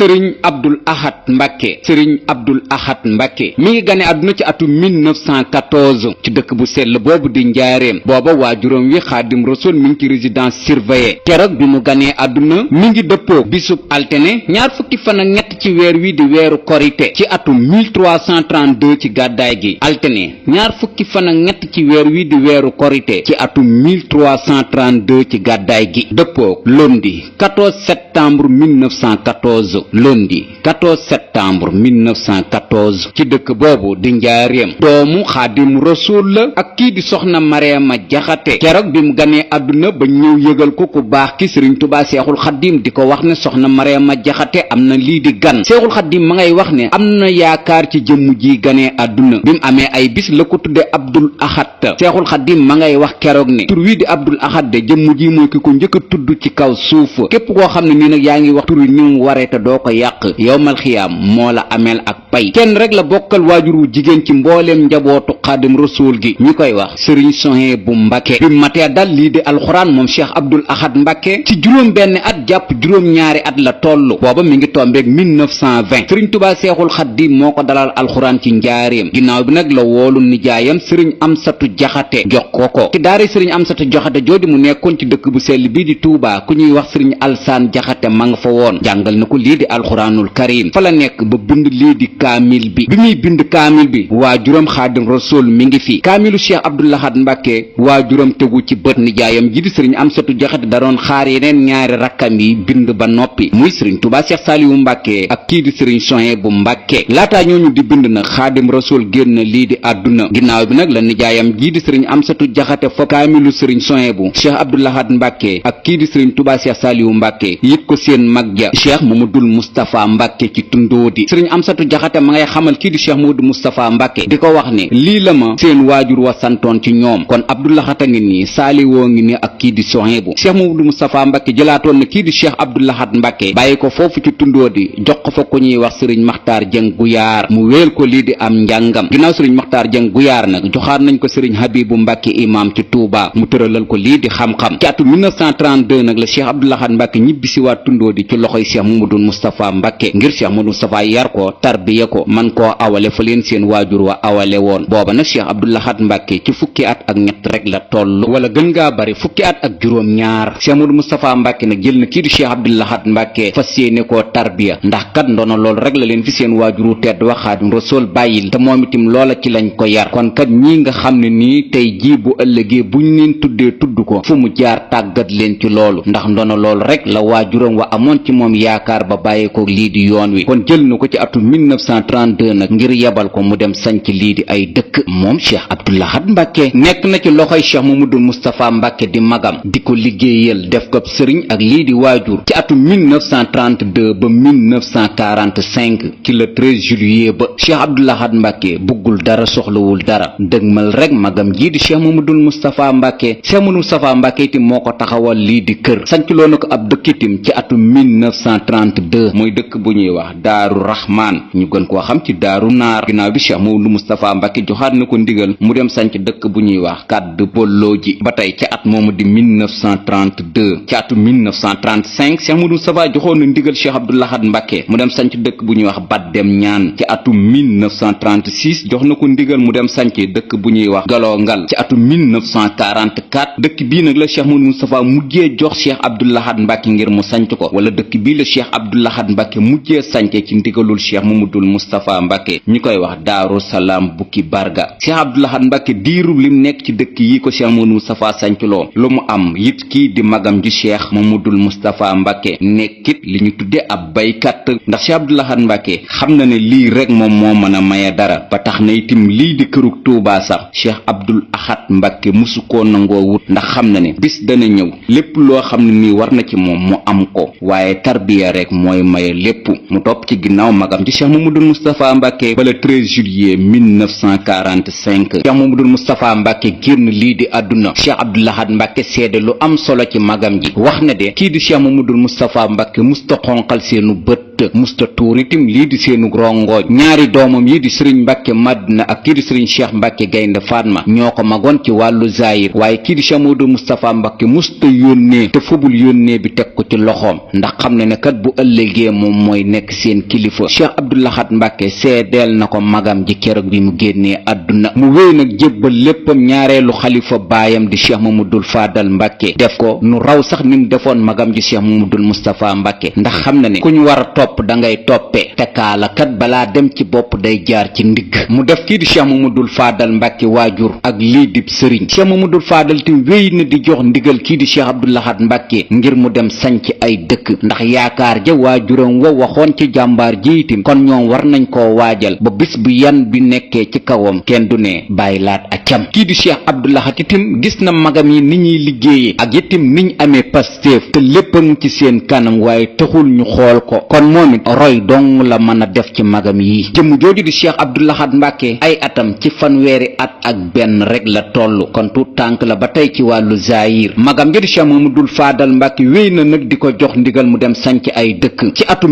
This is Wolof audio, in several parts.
sëriñ Abdul Ahad Mbàkke. sëriñ Abdul Ahad Mbàkke mi ngi gane àdduna ci atum 1914 ci dëkk bu sell boobu di njaareem. booba waajuram wi xaadim rasul mi ngi ci résidence surveillée. keroog bi mu ganee àdduna mi ngi dëppoo bisub altene ñaar fukki fan ak ñett ci weer wi di weeru korite ci atum 1332 ci gàddaay gi. altene ñaar fukki fan ak ñett ci weer wi di weeru korite ci atum 1332 ci gàddaay gi dëppoo lundi 14 septembre 1914 lundi 14 septembre 1914 ci dëkk boobu di njaareem. doomu xaadim rasul la ak kii di soxna Mariama Jaxate. keroog bi mu ganee àdduna ba ñëw yëgal ko ku baax ki sëriñ Tuubaa seexul xaddim di ko wax ne soxna Mariama Jaxate am na lii di gan. seexul xaddim ma ngay wax ne am na yaakaar ci jëmm ji ganee àdduna. bi mu amee ay bis la ko tudde Abdul Ahad. seexul xaddim ma ngay wax keroog ne tur wi di Abdul Ahad de jëmm ji mooy ki ko njëkk a tudd ci kaw suuf. képp koo xam ne nii nag yaa ngi wax tur wi ni mu waree te doo ko yàq yowmal xiyaam moo la ameel ak pay. kenn rek la bokkal waajur wu jigéen ci mbooleem njabootu xaadim rasul gi ñu koy wax sëriñ Sohaybu Mbàkke. bi matee dal lii di alxuraan moom cheikh Abdul Ahad Mbàkke ci juróom benn at jàpp juróom ñaari at la toll. booba mi ngi tombeeg 1920 sëriñ Tuubaa seexul xaddim moo ko dalal alxuraan ci njaareem. ginnaaw bi nag la woolu nijaayam sëriñ Amsatu Jaxate jox ko ci daara sëriñ Amsatu Jaxate jooju mu nekkoon ci dëkk bu sell bii di Tuubaa ku ñuy wax sëriñ Alsaan Jaxate ma nga fa woon. jàngal na ko lii di alxuraanul karim fa la nekk ba bind lii di kaamil bi. bi muy bind kaamil bi waajuram xaadim rasul mi ngi fi. kaamilu cheikh Abdul Ahad Mbàkke waajuram tegu ci bët. nijaayam ji di sëriñ Amsatu Jaxate da doon xaar yeneen ñaari rakkam yi bind ba noppi muy sëriñ Tuubaa Seex Saaliwu Mbàkke ak kii di sëriñ Sohaybu Mbàkke. laataa ñooñu di bind nag xaadim rasul génn lii di àdduna. ginnaaw bi nag la nijaayam ji di sëriñ Amsatu Jaxate fa kaamilu sëriñ Sohaybu cheikh Abdul Ahad Mbàkke ak kii di sëriñ Tuubaa Seex Saaliwu Mbàkke yit ko seen mag ja cheikh Mamadul Mustapha Mbàkke ci Tundóodi. sëriñ Amsatu Jaxate ma ngay xamal kii di cheikh Mamadul Mustapha Mbàkke di ko wax ne lii la ma seen waajur wa santoon ci ñoom. kon Abdul Ahad a ngi nii Saaliwoo ngi ni ak kii di Sohaybu. cheikh Mamadul Mustapha Mbàkke jëlaatoon na kii di cheikh Abdul Ahad Mbàkke bàyyi ko foofu ci Tundóodi jox ko fa ku ñuy wax sëriñ Maxtaar Jeng Guyaar mu wéel ko lii di am njàngam. ginnaaw sëriñ Maxtaar Jeng Guyaar nag joxaat nañ ko sëriñ Habibu Mbàkke imam ci Tuubaa mu tëralal ko lii di xam-xam. ci atu 1932 nag la cheikh Abdul Ahad Mbàkke ñibbisi waa Tundóodi ci loxoy cheikh Mamadul Mustapha Mbàkke ngir cheikh Mamadul Mustapha yar ko tarbiya ko man koo awale fa leen seen waajur wa awale woon. booba nag cheikh Abdul Ahad Mbàkke ci fukki at ak ñett rek la toll wala gën ngaa bari fukki at ak juróom ñaar. cheikh Mamadul Mustapha Mbàkke nag jël na kii di cheikh Abdul Ahad Mbàkke fas yéene koo tarbiya ndax kat ndono loolu rek la leen fi seen waajuru tedd wa Xaadim Rasuul bàyyil te moom itam loola ci lañ ko yar. kon kat ñii nga xam ne nii tey jii bu ëllëgee buñ leen tuddee tudd ko fu mu jaar tàggat leen ci loolu ndax ndono loolu rek la waajuram wa amoon ci moom yaakaar ba bàyyi ko lii di yoon wi. kon jël na ko ci atu 1932 nag ngir yebal ko mu dem sanc lii di ay dëkk. moom cheikh Abdul Ahad Mbàkke nekk na ci loxoy cheikh Mamadul Mustapha Mbàkke di magam di ko liggéeyal def ko sëriñ ak lii di waajur ci atu 1932 ba 1945 ci le 13 juillet ba cheikh Abdul Ahad Mbàkke buggul dara soxlawul dara dëgmal rek magam jii di cheikh Mamadul Mustapha Mbàkke. cheikh Mamadul Mustapha Mbàkke itam moo ko taxawal lii di kër sancloo na ko ab dëkk itam ci atu 1932 muy dëkk bu ñuy wax Daaru Rahmaan ñu gën koo xam ci Daaru Naar. ginnaaw bi cheikh Mamadul Mustapha Mbàkke joxaat na ko ndigal mu dem sanc dëkk bu ñuy wax Kàdd Bolloo ji ba tey ci at moomu di 1932. ci atu 1935 cheikh Mamadul Mustapha joxoon na ndigal cheikh Abdul Ahad Mbàkke mu dem sanc dëkk bu ñuy wax Baddem Ñaan. ci atu 1936 jox na ko ndigal mu dem sanc dëkk bu ñuy wax Galoo Ngal. ci atu 1944 dëkk bii nag la cheikh Mamadul Mustapha mujjee jox cheikh Abdul Ahad Mbàkke ngir mu sanc ko wala dëkk bii la cheikh Abdul Ahad Mbàkke mujjee sance ci ndigalul cheikh Mamadul Mustapha Mbàkke ñu koy wax Daaru Salaam Bukki Barga. cheikh Abdul Ahad Mbàkke diirub lim nekk ci dëkk yi ko cheikh Mamadul Mustapha sancloo lu mu am it kii di magam ji cheikh Mamadul Mustapha Mbàkke nekkit li ñu tudde ab baykat ndax cheikh Abdul Ahad Mbàkke xam na ne lii rek moom moo mën a maye dara ba tax na itam lii di kërug Tuubaa sax cheikh Abdul Ahad Mbàkke musu koo nangoo wut ndax xam na ne bis dana ñëw lépp loo xam ne nii war na ci moom mu am ko waaye tarbiya rek mooy maye lépp. mu topp ci ginnaaw magam ci cheikh Mamadul Mustapha Mbàkke ba le 13 juillet 1945 cheikh Mamadul Mustapha Mbàkke génn lii di àdduna. cheikh Abdul Ahad Mbàkke seede lu am solo ci magam ji wax na de kii di cheikh Mamadul Mustapha Mbàkke musta xonqal seenu bët bët musta tuur itam lii di seenu rongooj. ñaari doomam yi di sëriñ Mbàkke Madina ak kii di sëriñ Cheikh Mbàkke Gaynde Fatma ñoo ko magoon ci wàllu zaayir, waaye kii di Cheikh Modou Moustapha Mbàkke musta yónnee te fubul yónnee bi teg ko ci loxoom ndax xam ne ne kat bu ëllëgee moom mooy nekk seen kilifa. Cheikh Abdou Lahad Mbàkke seedeel na ko magam ji keroog bi mu génnee àdduna. mu wéy nag jébbal léppam ñaareelu xalifa baayam di Cheikh Mamadou Fadal Mbàkke def ko nu raw sax ni mu defoon magam ji Cheikh Mamadou Moustapha Mbàkke ndax xam na ne ku ñu war a topp da ngay toppee te kaala kat balaa dem ci bopp day jaar ci ndigg. mu def kii di Cheikh Mamadou Fadal Mbàkke waajur ak lii di sëriñ. Cheikh Mamadou Fadal tim wéy na di jox ndigal kii di Cheikh Abdou Lahad Mbàkke ngir mu dem sanc ay dëkk ndax yaakaar ja waajuram wa waxoon ci jàmbaar ji itam kon ñoom war nañ koo waajal ba bis bu yan bi nekkee ci kawam kenn du ne bàyyi laat ak cam. kii di Cheikh Abdou Lahad itam gis na magam yi ni ñuy liggéeyee ak itam niñ amee pasteef te lépp a ngi ci seen kanam waaye taxul ñu xool ko kon moom it roy dong la mën a def ci magam yi. jëmm jooju di Cheikh Abdou Lahad Mbàkke ay atam ci fanweeri at ak benn rek la toll kon tuut tànk la ba tey ci wàllu zaayir. magam ja di Cheikh Mamadou Fadal Mbàkke wéy na nag di ko jox ndigal mu dem sanc ay dëkk. ci atum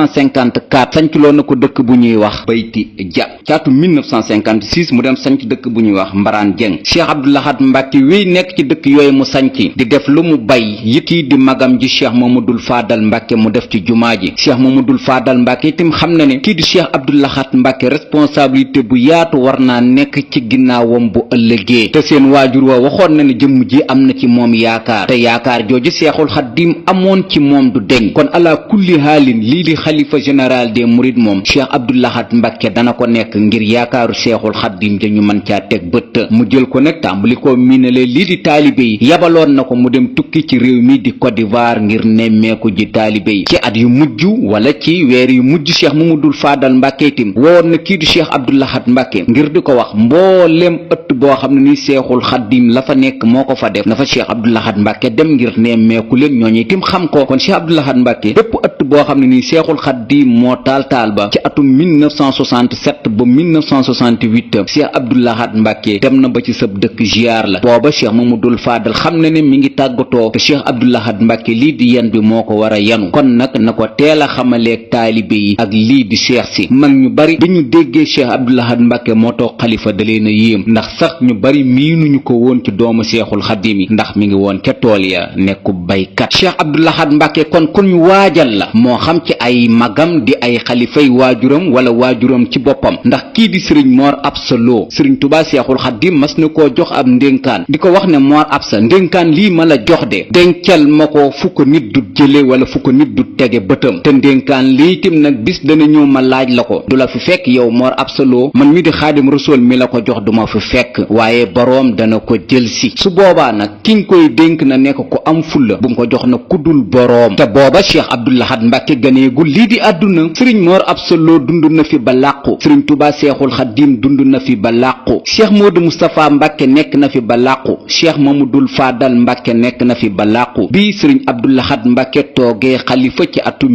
1954 sancloo na ko dëkk bu ñuy wax Bayti Ja. ci atum 1956 mu dem sanc dëkk bu ñuy wax Mbaraan Jeng. Cheikh Abdou Lahad Mbàkke wéy nekk ci dëkk yooyu mu sanc di def lu mu bay yi kii di magam ji Cheikh Mamadou Fadal Mbàkke mu def ci jumaa ji. Cheikh Mamadou Fadal Mbàkke itam xam na ne kii di Cheikh Abdou Lahad Mbàkke responsabilité bu yaatu war naa nekk ci ginnaawam bu ëllëgee te seen waajur wa waxoon na ne jëmm ji am na ci moom yaakaar te yaakaar jooju Seexul Xaddim amoon ci moom du deñ kon ala kulli haalin lii di xalifa général des mourides moom Cheikh Abdou Lahad Mbàkke dana ko nekk ngir yaakaaru Seexul Xaddim ja ñu mën caa teg bët. mu jël ko nag tàmbali ko miinale lii di taalibe yi yabaloon na ko mu dem tukki ci réew mi di Côte d'Ivoire ngir nemmeeku ji taalibe yi. ci at yu mujj wala ci weer yu mujj Cheikh Mamadou Fadal Mbàkke itam woon na kii di Cheikh Abdou Lahad Mbàkke ngir di ko wax mboolem ëtt boo xam ne ni Seexul Xaddim la fa nekk moo ko fa def na fa Cheikh Abdou Lahad Mbàkke dem ngir nemmeeku leen ñooñu itam xam ko. kon Cheikh Abdou Lahad Mbàkke bépp ëtt boo xam ne ni Seexul Xaddim moo taal ba ci atum 1967 ba 1968 Cheikh Abdou Lahad Mbàkke dem na ba ci sab dëkk ziar la booba Cheikh Mamadou Fadal xam na ne mi ngi tàggatoo te Cheikh Abdou Lahad Mbàkke lii di yan bi moo ko war a yanu kon nag na ko teel a xamaleeg taalibe yi ak lii di cheikh si. mag ñu bari bi ñu déggee Cheikh Abdou Lahad Mbàkke moo toog xalifa da leen a yéem ndax sax ñu bari miinuñu ko woon ci doomu Seexul Xaddim yi ndax mi ngi woon ca tool ya nekku baykat. Cheikh Abdou Lahad Mbàkke kon ku ñu waajal la moo xam ci ay magam di ay xalifay waajuram wala waajuram ci boppam ndax kii di sëriñ Mor Absa Lo sëriñ Tuubaa Seexul Xaddim mas na koo jox ab ndénkaan di ko wax ne Mor Absa ndénkaan lii ma la jox de dencal ma ko fu ko nit du jële wala fu ko nit du tege bëtam te ndénkaan lii itam nag bis dana ñëw ma laaj la ko du la fi fekk yow Mor Absa Lo man mi di Xaadim Rasuul mi la ko jox duma fi fekk waaye boroom dana ko jël si su boobaa nag kiñ koy dénk na nekk ko am fulla bu mu ko jox na kuddul boroom. te booba Cheikh Abdou Lahad Mbàkke ganeegul lii di àdduna sëriñ Mor Absa Lo dund na fi ba làqu sëriñ Tuubaa Seexul Xaddim dund na fi ba làqu Cheikh Modou Moustapha Mbàkke nekk na fi ba làqu Cheikh Mamadou Fadal Mbàkke nekk na fi ba làqu bi sëriñ Abdou Lahad Mbàkke toogee xalifa ci atum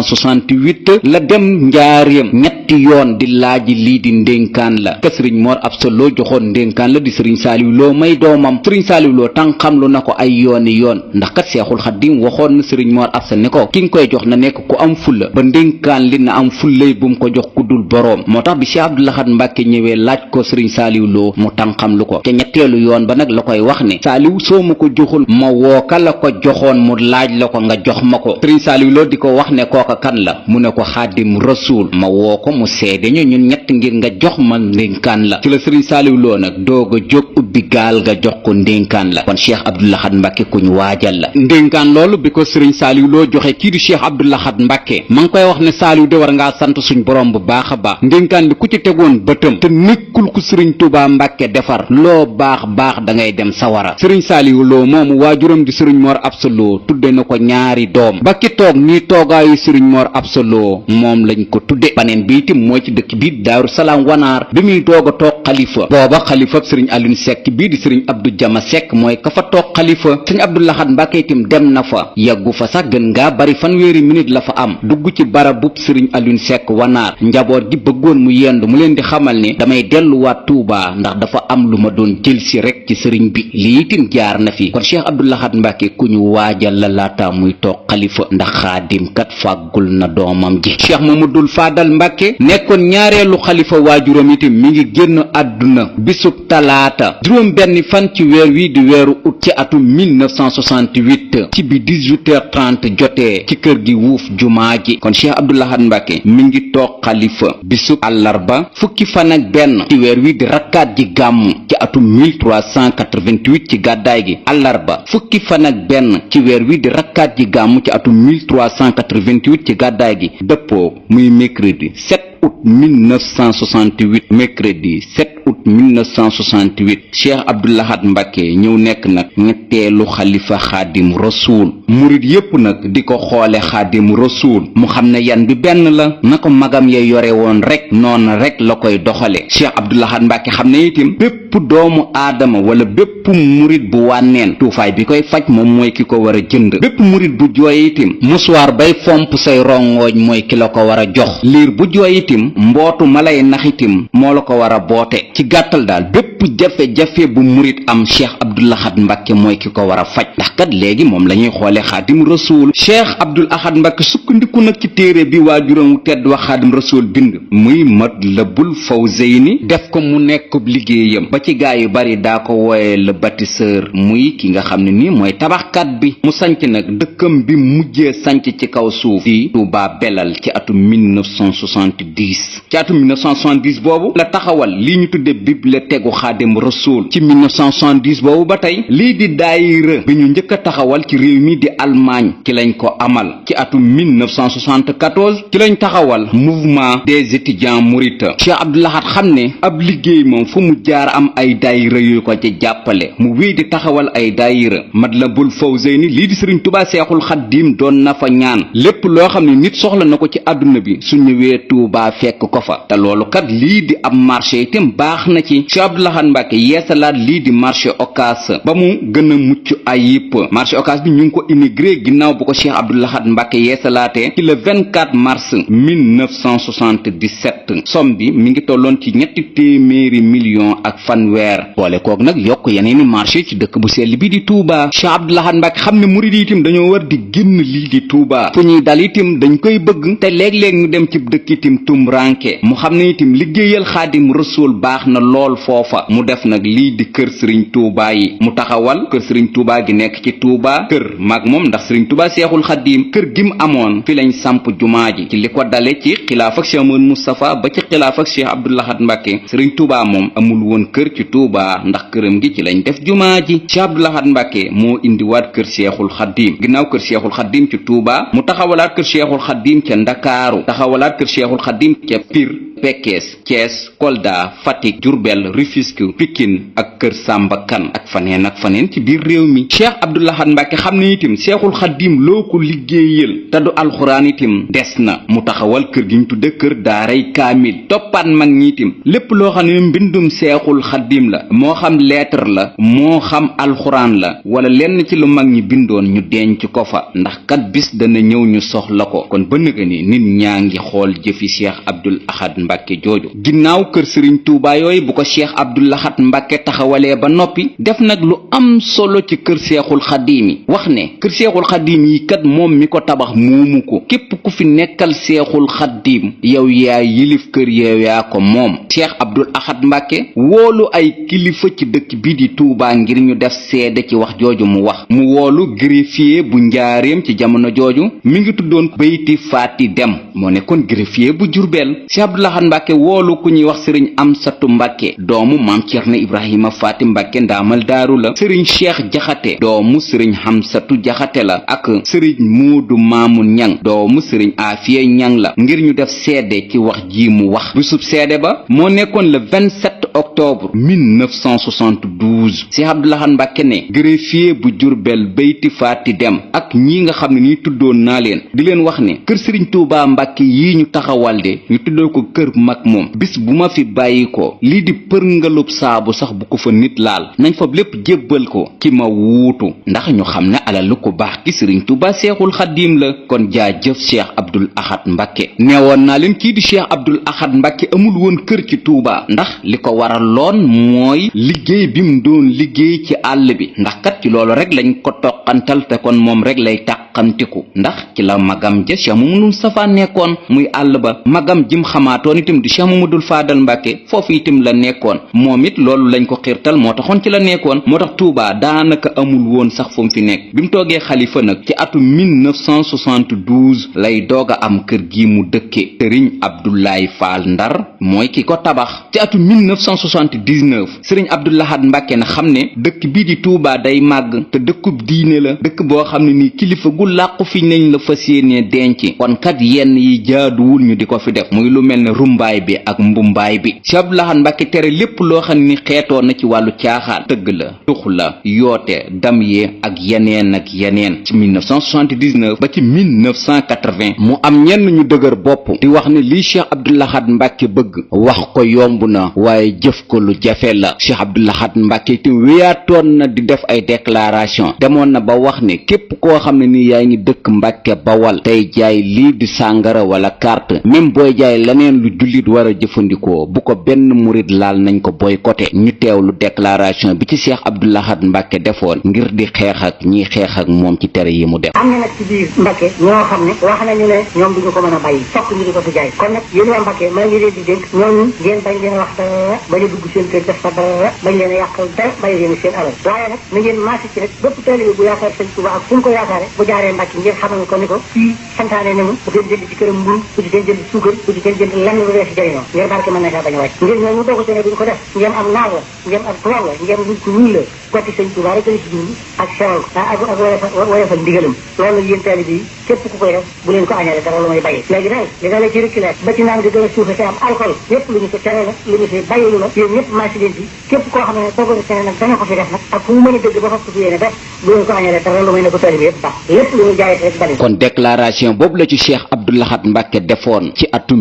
1968 la dem njaareem ñetti yoon di laaji lii di ndénkaan la ka sëriñ Mor Absa Lo joxoon ndénkaan la di sëriñ Saaliw Lo may doomam sëriñ Saaliw Lo tàng xamlu na ko ay yooni yoon ndax kat Seexul Xaddim waxoon na sëriñ Mor Absa ne ko ki nga koy jox na nekk ku am fulla ba ndénkaan li na am fullay bu mu ko jox ku dul boroom moo tax bi Cheikh Abdou Lahad Mbàkke ñëwee laaj ko sëriñ Saaliw Lo mu tàng xamlu ko te ñetteelu yoon ba nag la koy wax ne Saaliw soo ma ko joxul ma woo ka la ko joxoon mu laaj la ko nga jox ma ko sëriñ Saaliw Lo di ko wax ne kooka kan la mu ne ko Xaadim Rasuul ma woo ko mu seede ñu ñun ñett ngir nga jox ma ndénkaan la ci la sëriñ Saaliw Lo nag doog a jóg ubbi gaal nga jox ko ndénkaan la kon Cheikh Abdou Lahad Mbàkke ku ñu waajal la. ndénkaan loolu bi ko sëriñ Saaliw Lo joxe kii di Cheikh Abdou Lahad Mbàkke ma ngi koy wax ne Saaliw de war ngaa sant suñ borom bu baax a baax ndénkaan bi ku ci tegoon bëtam te nekkul ku sëriñ Tuubaa Mbàkke defar loo baax da ngay dem sawara. sëriñ Saaliw Lo moomu waajuram di sëriñ Mor Absa Lo tudde na ko ñaari doom ba ki toog nii toogaayu sëriñ Mor Absa Lo moom lañ ko tudde baneen bi itam mooy ci dëkk bii Daaru Salaam Wanaar bi muy doog a toog xalifa booba xalifa sëriñ Alioune Seck bii di sëriñ Abdou Jama Seck mooy ka fa toog xalifa sëriñ Abdou Lahad Mbàkke itam dem na fa yàggu fa sax gën ngaa bari fanweeri minute la fa am dugg ci barabub sëriñ Alioune Seck Wanaar njaboot gi bëggoon mu yendu mu leen di xamal ne damay delluwaat Tuubaa ndax dafa am lu ma doon jël si rek ci sëriñ bi lii itam jaar na fi kon Cheikh Abdou Lahad Mbàkke ku ñu waajal la laata muy toog xalifa ndax xaadim kat fàggul na doomam ji. Cheikh Mamadul Faadal Mbàkke nekkoon ñaareelu xalifa waajuram itam mi ngi génn àdduna bisub talaata juróom benn fan ci weer wi di weeru ut ci atum 1968 ci bi 18h30 jotee ci kër gi wuuf jumaa ji. kon Cheikh Abdoul Ahad Mbàkke mi ngi toog xalifa bisub àllarba fukki fan ak benn ci weer wi di rakkaat ji gàmmu ci atum 1388 ci gàddaay gi. àllarba fukki fan ak benn ci weer wi di rakkaat ji gàmmu ci atum 1388 ci gàddaay gi dëppoo muy mercredi 7 août 1968 mercredi 7 août 1968 Cheikh Abdoul Ahad Mbàkke ñëw nekk nag ñetteelu xalifa xaadim rasuul. murit yépp nag di ko xoole xaadim rasuul mu xam ne yan bi benn la na ko magam ya yore woon rek noonu rek la koy doxale. Cheikh Abdoul Ahad Mbàkke xam ne itam bépp doomu aadama wala bépp murit bu wànneen tuufaay bi koy faj moom mooy ki ko war a jënd. bépp murit bu jooy itam musuwaar bay fomp say rongooñ mooy ki la ko war a jox. liir bu jooy itam mbootu malay naxitim moo la ko war a boote. ci gàttal daal bépp jafe-jafe bu murit am Cheikh Abdoul Ahad Mbàkke mooy ki ko war a faj ndax kat léegi moom la ñuy xoole xaadim rasuul. Cheikh Abdoul Ahad Mbàkke sukkandiku nag ci téere bi waajuram tedd wax xaadim rasuul bind muy Matlabul Fawzayni def ko mu nekkub liggéeyam ba ci gaa yu bari daa ko wooye le bâtisseur muy ki nga xam ne nii mooy tabaxkat bi. mu sanc nag dëkkam bi mujjee sanc ci kaw suuf di Tuubaa Belal ci atum 1970. ci atum 1970 boobu la taxawal lii ñu tudde bibliothèque gu xaadim rasuul. ci 1970 boobu ba tey lii di daayira bi ñu njëkk a taxawal ci réew mi di Allemagne ci lañ ko amal. ci atum 1974 ci lañ taxawal mouvement des étudiants mourides. Cheikh Abdoul Ahad xam ne ab liggéey moom fu mu jaar am ay daayira yu ko ci jàppale mu wéy di taxawal ay daayira. Matlabul Fawzayni lii di Sëriñ Tuubaa Seexul Xaddiim doon na fa ñaan lépp loo xam ne nit soxla na ko ci àdduna bi su ñëwee Tuubaa fekk ko fa. te loolu kat lii di am marché itam baax na ci. Cheikh Abdoul Ahad Mbàkke yeesalaat lii di marché Ocass ba mu gën a mucc ayib. marché Ocass bi ñu ngi ko immigré ginnaaw bu ko Cheikh Abdoul Ahad Mbàkke yeesalaatee ci le 24 mars 1977. somme bi mi ngi tolloon ci $300 millions ak fanweer. boole koog nag yokk yeneeni marché ci dëkk bu sell bi di Touba. Cheikh Abdoul Ahad Mbàkke xam ne murid yi itam dañoo war di génn lii di Touba fu ñuy dal itam dañ koy bëgg te léeg-léeg ñu dem ci dëkk itam tumranke mu xam ne itam liggéeyal xaadim rasuul baax na lool foofa mu def nag lii di kër Sëriñ Touba yi mu taxawal kër Sëriñ Touba gi nekk ci Touba kër mag moom ndax Sëriñ Touba Seexul Xaddiim kër gi mu amoon fi lañ samp jumaa ji ci li ko dale ci xilaaf ak Cheikh Mouhamadou Moustapha ba ci xilaaf ak Cheikh Abdoul Ahad Mbàkke Sëriñ Touba moom amul woon kër ci Touba ndax këram gi ci lañ def jumaa ji. Cheikh Abdoul Ahad Mbàkke moo indiwaat kër Seexul Xaddiim ginnaaw kër Seexul Xaddiim ci Touba mu taxawalaat kër Seexul Xaddiim ca Ndakaaru taxawalaat kër Seexul Xaddiim ca Pire Pekes Thiès Kolda Fatick Diourbel Rufisque Pikine ak kër Samba Kane ak faneen ci biir réew mi. Cheikh Abdoul Ahad Mbàkke xam ne itam Seexul Xaddiim loo ko liggéeyal te du alxuraan itam des na mu taxawal kër gi ñu tudde kër daaray kaamil toppaat mag ñi itam lépp loo xam ne mbindum Seexul Xaddiim la moo xam lettre la moo xam alxuraan la wala lenn ci lu mag ñi bindoon ñu denc ko fa ndax kat bis dana ñëw ñu soxla ko. kon ba nëga ni nit ñaa ngi xool jëfi Cheikh Abdoul Ahad Mbàkke jooju. ginnaaw kër Sëriñ Tuubaa yooyu bu ko Cheikh Abdoul Ahad Mbàkke taxawalee ba noppi def nag lu am solo ci kër Seexul Xaddiim yi wax ne kër Seexul Xaddiim yi kat moom mi ko tabax moomu ko képp ku fi nekkal Seexul Xaddiim yow yaa yilif kër yow yaa ko moom. Cheikh Abdoul Ahad Mbàkke woolu ay kilifa ci dëkk bi di Tuubaa ngir ñu def seede ci wax jooju mu wax mu woolu greffier bu njaareem ci jamono jooju mi ngi tuddoon Bayti Faati Dem moo nekkoon greffier bu Jurbel. Cheikh Abdoul Ahad Mbàkke woolu ku ñuy wax sëriñ Amsatu Mbàkke doomu maam Cerno Ibrahima Faati Mbàkke ndaamal daaru la sëriñ Cheikh Jaxate doomu sëriñ Xamsatu Jaxate la ak sëriñ Muudu Maamun Ñang doomu sëriñ Afiya Ñang la ngir ñu def seede ci wax ji mu wax. bisub seede ba moo nekkoon le 27 octobre 1972. Cheikh Abdoul Ahad Mbàkke ne greffier bu Jurbel Bayti Faati Dem ak ñi nga xam ne nii tuddoon naa leen di leen wax ne kër Sëriñ Tuubaa Mbàkke yi ñu taxawal de ñu tuddoo ko kër mag moom bis bu ma fi bàyyi ko lii di përngalub saabu sax bu ko fa nit laal nañ fa lépp jébbal ko ki ma wuutu ndax ñu xam ne alalu ko baax ki Sëriñ Tuubaa Seexul Xaddiim la. kon jaajëf Cheikh Abdoul Ahad Mbàkke neewoon naa leen kii di Cheikh Abdoul Ahad Mbàkke amul woon kër ci Tuubaa ndax li ko waral loon mooy liggéey bi mu doon liggéey ci àll bi ndax kat ci loolu rek lañ ko toqantal te kon moom rek lay tàq yàqamtiku ndax ci la magam ja Cheikh Mamadou Moustapha nekkoon muy àll ba magam jim xamaatoon itam di Cheikh Mamadou Fadal Mbàkke foofu itam la nekkoon moom it loolu lañ ko xiirtal moo taxoon ci la nekkoon moo tax Touba daanaka amul woon sax fu mu fi nekk bi mu toogee xalifa nag ci atum 1972 lay doog a am kër gi mu dëkke sëriñ Abdoulaye Fall Ndar mooy ki ko tabax ci atum 1979 sëriñ Abdou Lahad Mbàkke na xam ne dëkk bii di Touba day màgg te dëkkub diine la dëkk boo xam ne nii kilifa gu làqu fi nañ la fas yéenee denc kon kat yenn yi jaaduwul ñu di ko fi def muy lu mel ne rumbaay bi ak mbumbaay bi Cheikh Abdou Lahad Mbàkke tere lépp loo xam ni xeetoo na ci wàllu caaxaan tëgg la tux la yoote dam yee ak yeneen ci 1979 ba ci 1980 mu am ñenn ñu dëgër bopp di wax ne lii Cheikh Abdou Lahad Mbàkke bëgg wax ko yomb na waaye jëf ko lu jafe la Cheikh Abdou Lahad Mbàkke itam wéyaatoon na di def ay déclaration demoon na ba wax ne képp koo xam ne ni yaa ngi dëkk Mbàkke Bawal tey jaay lii di sàngara wala carte même booy jaay leneen lu jullit war a jëfandikoo bu ko benn murit laal nañ ko boycotté ñu teewlu déclaration bi ci Cheikh Abdou Lahad Mbàkke defoon ngir di xeex ak ñiy xeex ak moom ci tere yi mu def. am na nag ci biir Mbàkke ñoo xam ne wax nañu ne ñoom duñu ko mën a bàyyi fokk ñu di ko fi jaay kon nag yéen waa Mbàkke maa ngi leen di dénk ñooñu ngeen bañ leen wax dara bañ a dugg seen kër def fa dara bañ leen a yàqal dara bañ leen seen alal waaye nag na ngeen maasi ci rek bépp taalibe bu yaakaar sëñ Tuubaa ak fu mu ko yaakaare bu jaaree Mbàkke ngeen xamal ko ni ko fii santaane nañu bu ngeen jënd ci këram mburu bu ci ngeen jënd suukar bu ci ngeen jënd lenn lu wees jëriñoo ngeen barke mën na kaa bañ a wàcc ngeen ñooñu dogu ci ne duñ ko def ngeen am naar la ngeen am tubaab la ngeen nit ku ñuul la gotti sëñ Tuubaa rek la ci jublu ak sewal ak woyofal ndigalam loolu yéen taalibe yi képp ku koy def bu leen ko añale dara lu may bàyyi léegi nag li nga la ci rëkki la ba ci naan di gën a suufe te am alcool yépp lu ñu ko tere la lu ñu fi bàyyilu la yéen ñëpp maasi leen ci képp koo xam ne toogoon sene nag dana ko fi def nag ak fu mu mën a dëgg ba fas ko fi yéene def bu leen ko añale dara lu may ne ko taalibe yëpp baax lépp lu ñu jaayee rek bari kon déclaration boobu la ci Cheikh Abdou Lahad Mbàkke defoon ci atum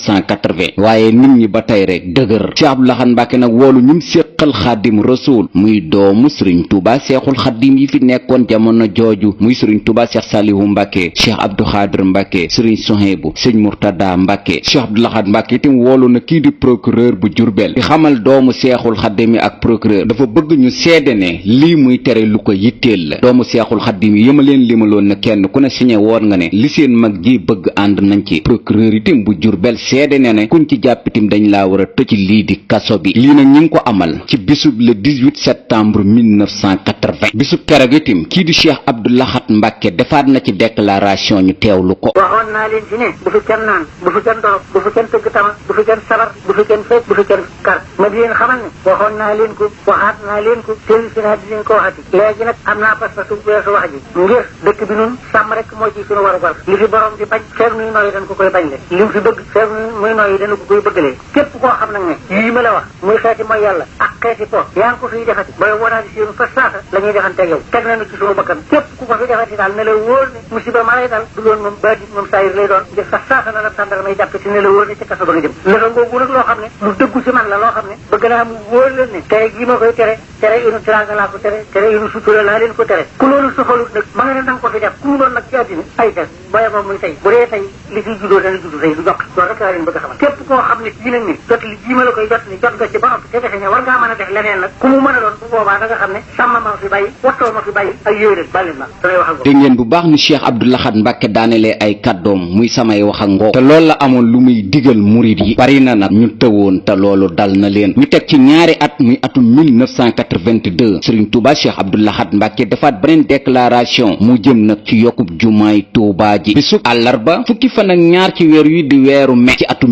1980 waaye nit ñi ba tey rek dëgër Cheikh Abdou Lahad Mbàkke nag woolu ñum séqal Xaadim Rasuul muy doomu Sëriñ Tuuba Seexul Xaadim yi fi nekkoon jamono jooju muy Sëriñ Tuuba Cheikh Salihu Mbàkke Cheikh Abdou Xaadir Mbàkke Sëriñ Sohaybu Sëriñ Murtada Mbàkke Cheikh Abdou Lahad Mbàkke itam woolu na kii di procureur bu Jurbel di xamal doomu Seexul Xaadim yi ak procureur dafa bëgg ñu seede ne lii muy tere lu ko yitteel la doomu Seexul Xaadim yi yëma leen limaloon na kenn ku ne signé woon nga ne li seen mag ji bëgg ànd nañ ci procureur itam bu Jurbel seede ne kuñ ci jàppitim dañ laa war a tëj lii di kaso bi lii nag ñi ngi ko amal ci bisub le 18 septembre 1980 bisub keroog itam kii di Cheikh Abdou Lahad Mbàkke defaat na ci déclaration ñu teewlu ko. waxoon naa leen ci ne bu fi kenn naan bu fi kenn dorog bu fi kenn tëgg tama bu fi kenn sabar bu fi kenn feet bu fi kenn kar ma di leen xamal ne waxoon naa leen ko waxaat naa leen ko teel si naa di leen ko waxati léegi nag am naa pas su weesu wax ji ngir dëkk bi nun sàmm rek moo ci suñu war a war li fi borom di bañ feeg nuy nooyi dañ ko koy bañ le li mu fi bëgg feeg muy nooyi dana ko koy bëggalee képp koo xam nag ne yii ma la wax muy xeeti mooy yàlla ak xeeti po yaa ngi ko fiy defati booy wonaadi si yoonu fa saasa la ñuy defanteeg yow teg nañu ci suñu bakkan képp ku ko fi defati daal ne la wóor ne musiba ma lay dal du doon moom baati moom saayir lay doon ngir fa saasa na la tàndara may jàpp ci ne la wóor ne ci kaso ba nga jëm lëfa ngoogu nag loo xam ne lu dëggu ci man la loo xam ne bëgg naa mu wóor leen ne tere gii ma koy tere inu teraanga laa ko tere inu sutura laa leen ko tere ku loolu soxalut nag ma nga ne danga ko fi def ku mu doon nag ci àddina ay tes booye moom muy tey bu dee tey li fiy juddoo dana juddu tey du jox loolu rek laa leen bëgg a xamal képp koo xam ne kii nag ni jot li jii ma la koy jot ni jot nga ci ba noppi te defe ne war ngaa mën a def leneen nag ku mu mën a doon bu boobaa da nga xam ne sàmm ma fi bàyyi wattoo ma fi bàyyi ak yéwénal bàllin ma damay wax ak dégg ngeen bu baax ni Cheikh Abdou Lahad Mbàkke daanelee ay kàddoom muy samay wax ak ngoo te loolu la amoon lu muy digal murid yi bari na nag ñu tëwoon te loolu dal na leen ñu teg ci ñaari at muy atum 1982 Sëriñ Tuuba Cheikh Abdou Lahad Mbàkke defaat beneen déclaration mu jëm nag ci yokkub jumaay Tuuba ji bisub àllarba fukki fan ak ñaar ci weer wi di weeru mai ci atum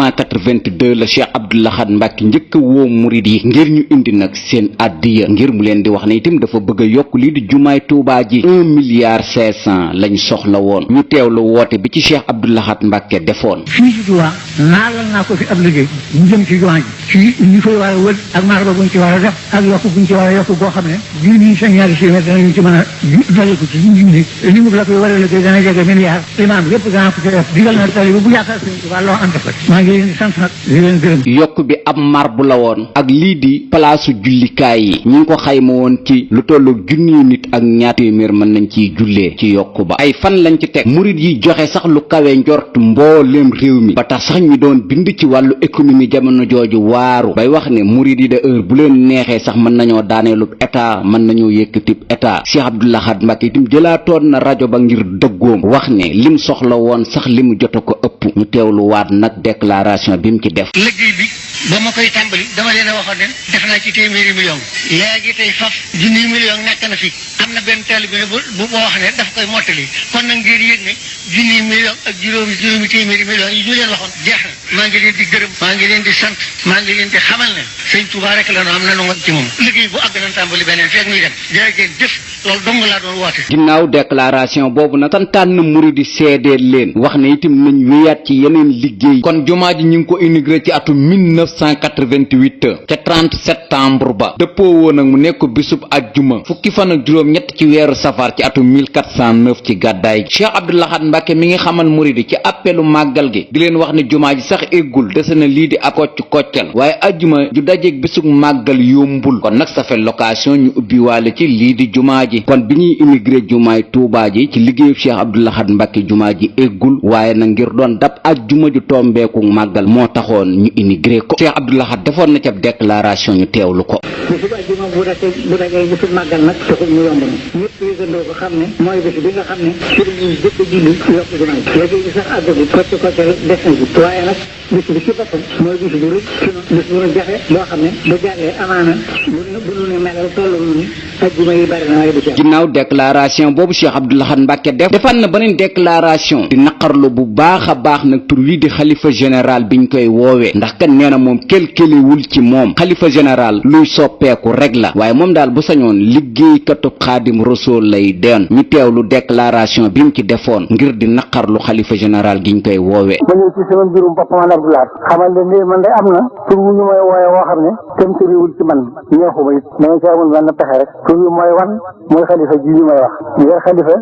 1982 la Cheikh Abdou Lahad Mbàkke njëkk a woo murid yi ngir ñu indi nag seen addiya ngir mu leen di wax ne itam dafa bëgg a yokk lii di jumaay Tuuba ji 1,5 milliard lañ soxla woon ñu teewlu woote bi ci Cheikh Abdou Lahad Mbàkke defoon. fii ci Tuuba naalal naa ko fi ab liggéey mu jëm ci jumaa ji ci ñu fay war a wër ak marba buñ ci war a def ak yokk buñ ci war a yokk boo xam ne junni sa ñaari kilomètre danañu ci mën a dale ko ci junni li mu la koy war a liggéey dana jege milliard imaam lépp dana ko ci def digal na tali bu yaakaar Sëriñ Tuuba loo am def ko maa ngi leen di sant nag di leen gërëm. yokk bi ab marbu la woon ak lii di palaasu jullikaay yi ñu ngi ko xayma woon ci lu tollu junni nit ak ñaar téeméer mën nañ ciy jullee ci yokk ba ay fan lañ ci teg murid yi joxe sax lu kawe njort mbooleem réew mi ba tax sax ñu doon bind ci wàllu économie jamono jooju waaru bay wax ne murid yi de heure bu leen neexee sax mën mën nañoo daaneelub état mën nañoo yëkkatib état. Cheikh Abdoul Ahad Mbacké itam jëlaatoon na rajo ba ngir dëggoom wax ne lim soxla woon sax li mu jot ko ëpp. ñu teewlu waat nag déclaration bi mu ci def. liggéey bi ba ma koy tàmbali dama leen a waxoon ne def naa ci téeméeri million léegi tey faf junniy million nekk na fi am na benn taalibe bi bu boo wax ne daf koy mottali kon nag ngeen yëg ne junniy million ak juróomi téeméeri million yi ñu leen waxoon jeex na maa ngi leen di gërëm maa ngi leen di sant maa ngi leen di xamal ne sëñ Touba rek la am na nu ci moom liggéey bu àgg nañ tàmbali beneen feeg muy dem jërëjëf jëf loolu dong laa doon woote. ginnaaw déclaration boobu nag santaan na murid di seedeel leen wax ne itam nañ wéyaat ci yeneen liggéey. kon jumaa ji ñu ngi ko inauguré ci atum 1988 ca 30 septembre ba dëppoo woon nag mu nekk bisub ajjuma fukki fan ak juróom ñett ci weeru safar ci atum 1409 ci gàddaay Cheikh Abdoul Ahad Mbacké mi ngi xamal murid yi ci appelu màggal gi di leen wax ne jumaa ji sax eggul dese na lii di ak koccal waaye ajjuma ju dajeeg bisub màggal yombul kon nag ça fait l'occasion ñu ubbi waale ci lii di jumaa ji kon bi ñuy inauguré jumaay Tuubaa ji ci liggéeyu Cheikh Abdoul Ahad Mbacké jumaa ji eggul waaye nag ngir doon dab ajjuma ju tombeeku màggal moo taxoon ñu inauguré ko Cheikh Abdoul Ahad defoon na ca déclaration ñu teewlu ko. bisub ajjuma bu dajee bisub màggal nag taxul mu yomb na ñëpp yëgandoo ko xam ne mooy bés bi nga xam ne ci la ñuy jëkk a julli yokk jumaa ji léegi gi sax àggagu koccal des na ji waaye nag bis bi ci boppam mooy bis bu rëcc ci noonu bis bu nu jafe boo xam ne bu jàllee amaana bu nu ne melal tollu nu ajjuma yi bari na waaye du ci ginnaaw déclaration boobu Cheikh Abdoul Ahad Mbacké defaat na beneen déclaration di naqarlu bu baax a baax nag tur wi di xalifa général biñ koy woowee ndax kan nee na moom kelkeliwul ci moom xalifa général luy soppeeku rek la waaye moom daal bu sañoon liggéeykatub Xaadim Rasuul lay doon ñu teewlu déclaration bi mu ci defoon ngir di naqarlu xalifa général giñ koy woowee. ma ñëw ci sama mbirum bopp man Abdoul Ahad xamal leen ni man de am na tur wu ñu may wooye woo xam ne kelkeliwul ci man neexuma it dama ci amul benn pexe rek tur wi mooy wan mooy xalifa ji ñu may wax ngir xalifa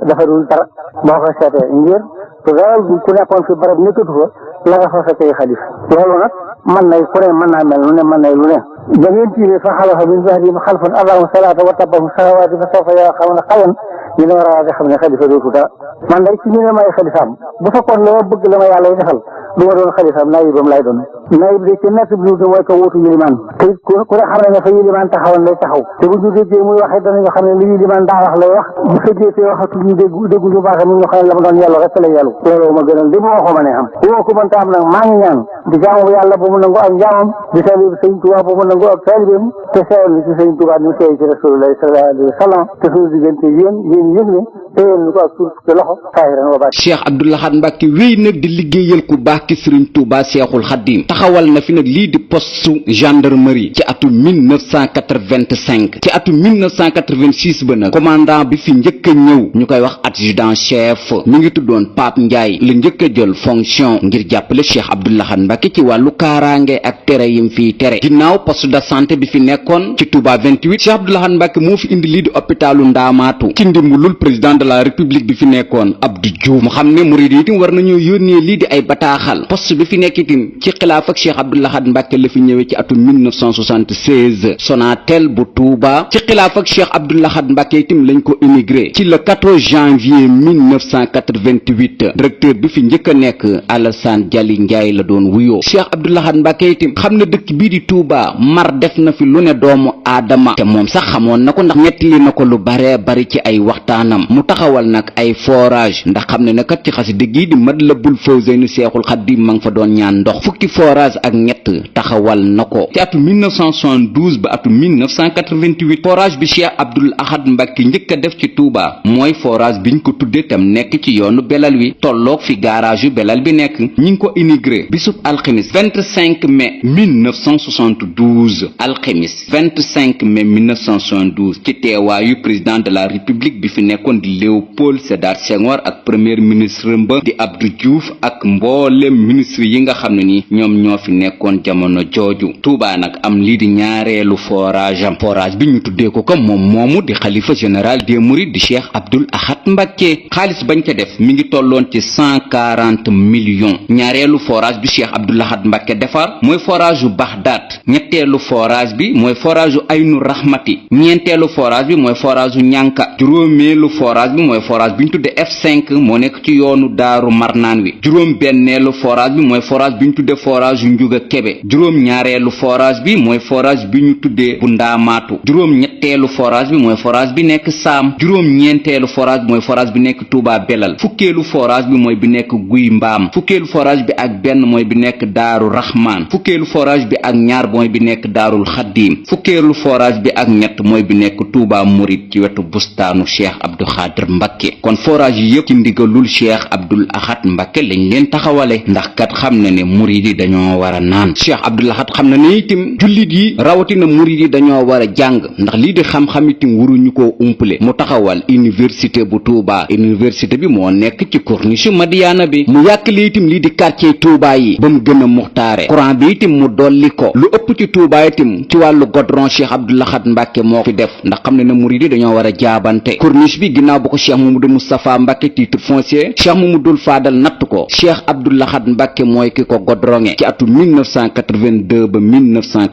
dafa dul dara boo ko seetee ngir ku nekkoon fi barab nekkatu fa la nga fa fekkee xalifa loolu nag man nay ku ne mën naa mel lu ne mën nay lu ne da ngeen tiiree fa xalafa min ba'dihim xalfun adaa'u salaata wa taba'u shahawaati fa sawfa yalqawna xayyan dina war a xam ne xalifa dootu dara man day ci ñu ne may xalifaam bu fekkoon la ma bëgg la ma yàlla defal du ma doon xalifaam naayibam lay doon naayib de ci nekk bi mooy ko wuutu yilimaan te ku ne xam ne fa yilimaan taxawoon lay taxaw te bu ñu déggee muy waxee danañu xam ne li yilimaan daa wax lay wax bu fekkee te waxatu ñu déggu ñu baax mi ñu xam ne la ma doon yàlla rek la yàllu loolu ma gënal li ma waxuma ne am bu ma ko mënta am nag maa ngi ñaan di jaamu yàlla bu mu nangu ak njaamam di talib sëñ Tuubaa bu mu nangu ak taalibeem te seeyal ni ci sëñ Tuubaa ni seey ci Rasulullah sallallahu alayhi wa sallam te suñu diggante yéen yëg ne téyel ni ko ak suuf ci loxo saahiran wa baatinan. Cheikh Abdoul Ahad Mbacké wéy nag di liggéeyal ku baax ki Sëriñ Tuubaa Seexul Xadiim taxawal na fi nag lii di poste gendarmerie ci atum 1985 ci atum 1986 ba nag commandant bi fi njëkk a ñëw ñu koy wax adjudant chef mi ngi tuddoon Pape Ndiaye la njëkk a jël fonction ngir jàppale Cheikh Abdoul Ahad Mbacké ci wàllu kaaraange ak tere yim fiy tere ginnaaw poste de santé bi fi nekkoon ci Touba 28 Cheikh Abdoul Ahad Mbacké moo fi indi lii di hôpitalu Ndaamaatu ci ndimbalul président de la république bi fi nekkoon Abdou Diouf mu xam ne murid yi itam war nañoo yónnee lii di ay bataaxal poste bi fi nekk itam ci xilaaf ak Cheikh Abdoul Ahad Mbacké la fi ñëwee ci atum 1976 Sonatel bu Touba ci xilaaf ak Cheikh Abdoul Ahad Mbacké itam lañ ko immigré ci le 14 janvier 1988 directeur bi fi njëkk a nekk Alassane Dialy Ndiaye la doon wuyoo Cheikh Abdoul Ahad Mbacké itam xam na dëkk bii di Touba mar def na fi lu ne doomu aadama te moom sax xamoon na ko ndax nettali na ko lu bare bari ci ay waxtaanam mu taxawal nag ay forage ndax xam ne na kat ci xasida gi di Matlabul Fawzayni Seexul Xadiim ma nga fa doon ñaan ndox fukki forage ak ñett taxawal na ko ci atu 1972 ba atu 1988 forage bi Cheikh Abdoul Ahad Mbacké njëkk a def ci Touba mooy forage biñ ko tudde tam nekk ci yoonu Belal wi tolloog fi garage yu Belal bi nekk ñi ngi ko inauguré bisub alxemis 25 mai 1972 alxemis 25 mai 1972 ci teewaayu président de la république bi fi nekkoon di Léopold Sédar Senghor ak premier ministre ba di Abdou Diouf ak mboolem ministre yi nga xam ne ni ñoom ñoo fi nekkoon jamono jooju Touba nag am lii di ñaareelu forage am forage bi ñu tuddee ko comme moom moomu di xalifa général des mourides di Cheikh Abdoul Ahad Mbacké xaalis bañ ca def mi ngi tolloon ci 140 millions ñaareelu forage bi Cheikh Abdoul Ahad Mbacké defar mooy forage yu Baxdaat ñetteelu forage bi mooy forage u Aynu Rahmati ñeenteelu forage bi mooy forage u Ñànka juróomeelu forage bi mooy forage bi ñu tudde F5 moo nekk ci yoonu Daaru Marnaan wi juróom benneelu forage bi mooy forage bi ñu tudde forage u Njuga Kebe juróom ñaareelu forage bi mooy forage bi ñu tuddee bu Ndaamaatu juróom ñetteelu forage bi mooy forage bi nekk Saam juróom ñeenteelu forage bi mooy forage bi nekk Touba Belal fukkeelu forage bi mooy bi nekk Guy Mbaam fukkeelu forage bi ak benn mooy bi nekk Daaru Raxmaan fukkeelu forage bi ak ñaar mooy bi nekk Daarul Xaddiim fukkeelu forage bi ak ñett mooy bi nekk Touba Murid ci wetu bustaanu Cheikh Abdou Khadir Mbacké kon forage yi yëpp ci ndigalul Cheikh Abdoul Ahad Mbacké lañ leen taxawale ndax kat xam na ne murid yi dañoo war a naan Cheikh Abdoul Ahad xam na ne itam jullit yi rawatina murid yi dañoo war a jàng ndax lii di xam-xam itam waruñu koo umpale mu taxawal université bu Touba université bi moo nekk ci corniche Madiana bi mu yàkkale itam lii di quartier Touba yi ba mu gën a muxtaare courant bi itam mu dolli ko lu ëpp ci Touba itam ci wàllu godron Cheikh Abdoul Ahad Mbacké moo fi def ndax xam ne na murid yi dañoo war a jaabante corniche bi ginnaaw bu ko Cheikh Mamadou Moustapha Mbacké titre foncier Cheikh Mamadou Fadal natt ko Cheikh Abdoul Ahad Mbacké mooy ki ko godronge ci atu 1982 ba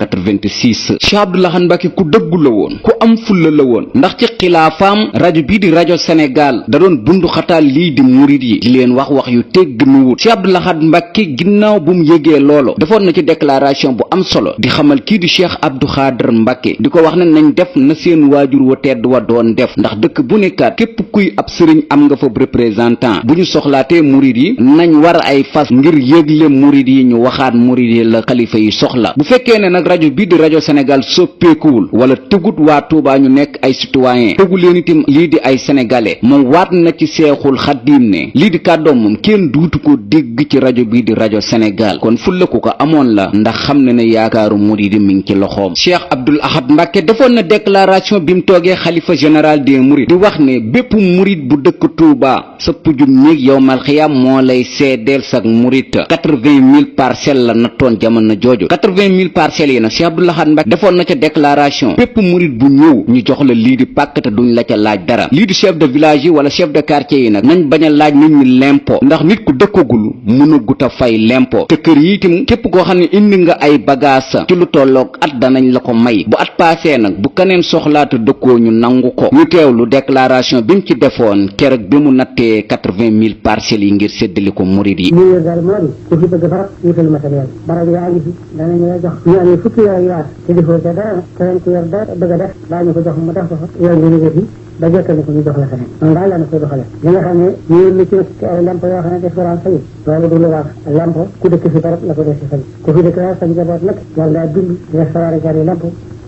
1986 Cheikh Abdoul Ahad Mbacké ku dëggu la woon ku am fulla la woon ndax ci xilaafaam rajo bii di rajo Sénégal da doon bundu xataal lii di murid yi di leen wax yu tegg nu wut Cheikh Abdoul Ahad Mbacké ginnaaw bu mu yëgee loolu defoon na ci déclaration bu am solo di xamal kii di Cheikh Abdou Khadir Mbacké di ko wax ne nañ def na seen waajur wa tedd wa doon def ndax dëkk bu nekkaat képp kuy ab sëriñ am nga fa représentant bu ñu soxlaatee murid yi nañ war ay fas ngir yëgle murid yi ñu waxaat murid yi la xalifa yi soxla bu fekkee ne nag rajo bii di rajo Sénégal soppeekuwul wala tëgut waa Touba ñu nekk ay citoyen tëgu leen itam lii di ay sénégalais moom waat na ci Seexul Xaddiim ne lii di kàddoom moom kenn duutu ko dégg ci rajo bii di rajo Sénégal kon fulla ku ko amoon la ndax xam ne ne yaakaaru murid yi mi ngi ci loxoom Cheikh Abdoul Ahad Mbacké defoon na déclaration bi mu toogee xalifa général des mourides di wax ne bépp murid bu dëkk Touba sa pujum néeg yowmal xiyaam moo lay seedeel sak murid 80,000 parcelles la nattoon jamono jooju 80,000 parcelles yi nag Cheikh Abdoul Ahad Mbacké defoon na ca déclaration bépp murid bu ñëw ñu jox la lii di pàkk te duñ la ca laaj dara lii di chef de village yi wala chef de quartier yi nag nañ bañ a laaj nit ñi lempo ndax nit ku dëkkagul mënagut a fay lempo te kër yi itam képp koo xam ne indi nga ay bagage ci lu tolloog at danañ la ko may bu at paasee nag bu keneen soxlaata dëkkoo ñu nangu ko ñu teewlu déclaration bi mu ci defoon keroog bi mu nattee 80,000 parcelles yi ngir séddali ko murid yi. lii daal moo di ku fi bëgg barab wutal matériel barab yaa ngi fi danañu la jox ñu amee fukki yor te defoo ca dara keneen ku yor dara bëgg a def daañu ko jox mu def ko fa yow nga liggéey fi ba jottali ko ñu jox la feneen noonu daal la na koy doxale li nga xam ne ñu lu ci ay lamp yoo xam ne def daan fay loolu du lu wax lamp ku dëkk fi barab la ko def si fay ku fi dëkk sa njaboot nag yàlla daa dund def sa war a jar yi lamp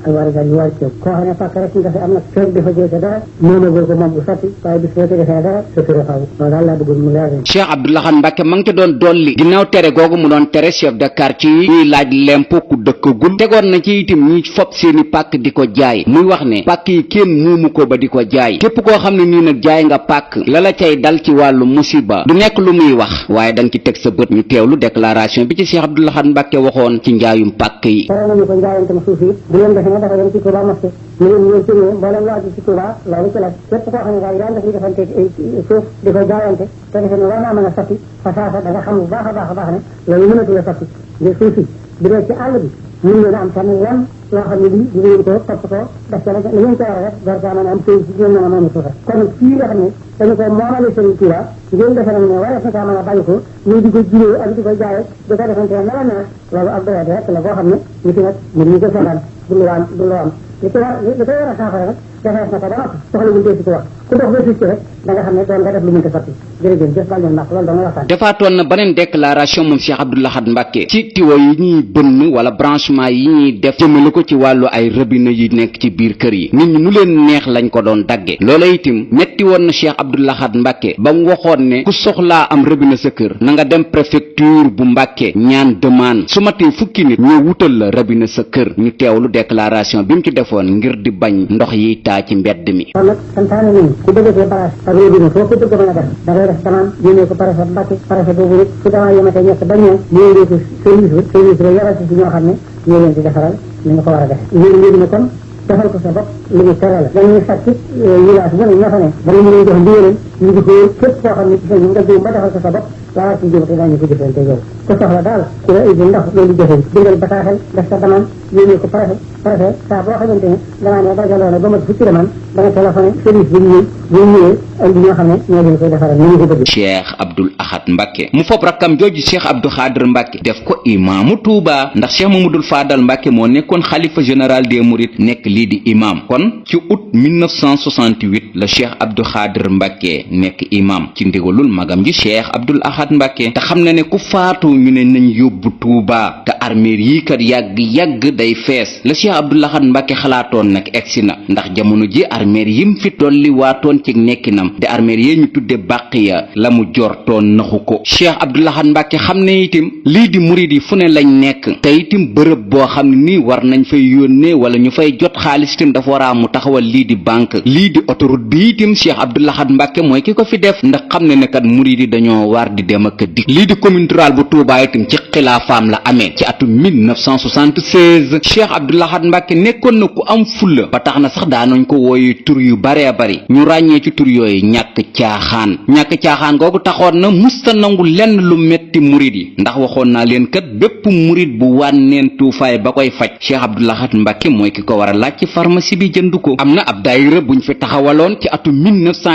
ak war a jar yu war ci koo xam ne pàkk rek nga fi am nag feeg dafa jël ca dara moomagul ko moom bu sotti waaye bis boo ci defee dara sa sura xaw loolu daal laa bëggoon mu leer Cheikh Abdoul Ahad Mbacké ma ngi ca doon dolli ginnaaw tere googu mu doon tere chef de quartier yi ñuy laaj lempo ku dëkkagul tegoon na ci itam ñi fop seeni pàkk di ko jaay muy wax ne pàkk yi kenn muumu ko ba di ko jaay képp koo xam ne nii nag jaay nga pàkk la la cay dal ci wàllu musiba du nekk lu muy wax waaye da nga ci teg sa bët ñu teewlu déclaration bi ci Cheikh Abdoul Ahad Mbacké waxoon ci njaayum pàkk yi ñu leen ci ñëw mboolem lu aju ci Touba loolu ci la képp koo xam ne daal daan def li defante suuf di ko jaayante te defe ne war naa mën a sotti fa saasa da nga xam bu baax a baax ne loolu mënatu la sotti ngir suuf si bu dee ci àll bi ñu leen am tamit lan loo xam ne lii ñu ko topp ko def ca la ngeen ko war a def door caa mën a am këy ci ñoom mën a moom suufa kon fii nga xam ne dañu ko moomale Serigne Touba ngeen defe nag ne warees na caa mën a bàyyi ko ñu di ko juree ak di ko jaaye di ko defante ne la neex loolu ab doyat rek la boo xam ne ñu ci nag ñu ko seetaan du lu am li ko war a saafara rek defees na ko ba noppi soxla wuñ dee si ko wax ku dox ba fii rek da nga xam ne doon nga def lu mënta sotti jërëjëf jëf bal leen ndax loolu dama waxtaan defaatoon na beneen déclaration moom Cheikh Abdoul Ahad Mbacké ci tiwo yi ñuy bënn wala branchement yi ñuy def jëmale ko ci wàllu ay robinet yi nekk ci biir kër yi nit ñi nu leen neex lañ ko doon dagge loola itam metti woon na Cheikh Abdoul Ahad Mbacké ba mu waxoon ne ku soxlaa am robinet sa kër na nga dem préfecture bu Mbacké ñaan demande su matee fukki nit ñu wutal la robinet sa kër ñu teewlu déclaration bi mu ci defoon ngir di bañ ndox yi taa ci mbedd mi kon nag santaane nañu ku bëgg see barage ak robinet foo ko bëgg mën a def da ngay def demande yónnee ko préfet Mbacké préfet boobu rek su demande yematee ñett ba ñëw ñu yónnee ko service ba yaral ci ñoo xam ne ñoo leen di defaral ni nga ko war a def léegi ne kon defal ko sa bopp li ñu tere la dañuy sàcc village bu ne ñoo fa ne bala ñu leen jox ndigalam ñu di ko képp koo xam ne gis nañu nga jiw ba defal ko sa bopp laa ci jëm te daañu ko jëfante yow ku soxla daal ku la indi ndox loolu jëfee bindal bataaxel def sa demande yónnee ko préfet saa boo xamante ne demande dajaloo na ba mat fukki demande da nga téléphoné service bi ñëw bu ñëwee indi ñoo xam ne ñoo leen koy defaral ni ñu ko bëgg. Cheikh Abdoul Ahad Mbacké mu fopp rakkam jooju Cheikh Abdou Khadr Mbacké def ko imaamu Touba ndax Cheikh Mamadou Fadal Mbacké moo nekkoon xalifa général des Mourides nekk lii di imam kon ci août 1968 la Cheikh Abdou Khadr Mbacké nekk imam ci ndigalul magam ji Cheikh Abdoul Ahad Mbacké te xam na ne ku faatu ñu ne nañ yóbbu Touba te armeer yi kat yàgg day fees la Cheikh Abdoul Ahad Mbacké xalaatoon nag egsi na ndax jamono ji armeer yim fi tolli waatoon ci nekkinam de armeer yee ñu tudde Baqiya la mu jortoon naxu ko Cheikh Abdoul Ahad Mbacké xam ne itam lii di murid yi fu ne lañ nekk te itam bërëb boo xam ne nii war nañ fay yónnee wala ñu fay jot xaalis itam dafa war a mu taxawal lii di banque lii di autoroute bi itam Cheikh Abdoul Ahad Mbacké mooy ki ko fi def ndax xam ne ne kat murid yi dañoo war di dem ak dikk lii di commune rurale bu Touba itam ci xilaafaam la amee ci atum 1976 Cheikh Abdoul Ahad Mbacké nekkoon na ku am fulla ba tax na sax daanañ ko wooyu tur yu baree bari ñu ràññee ci tur yooyu ñàkk caaxaan googu taxoon na musta nangu lenn lu metti murid yi ndax waxoon naa leen kat bépp murid bu wànneen tuufaay ba koy faj Cheikh Abdoul Ahad Mbacké mooy ki ko war a laaj ci pharmacie bi jënd ko am na ab daayira buñ fi taxawaloon ci atum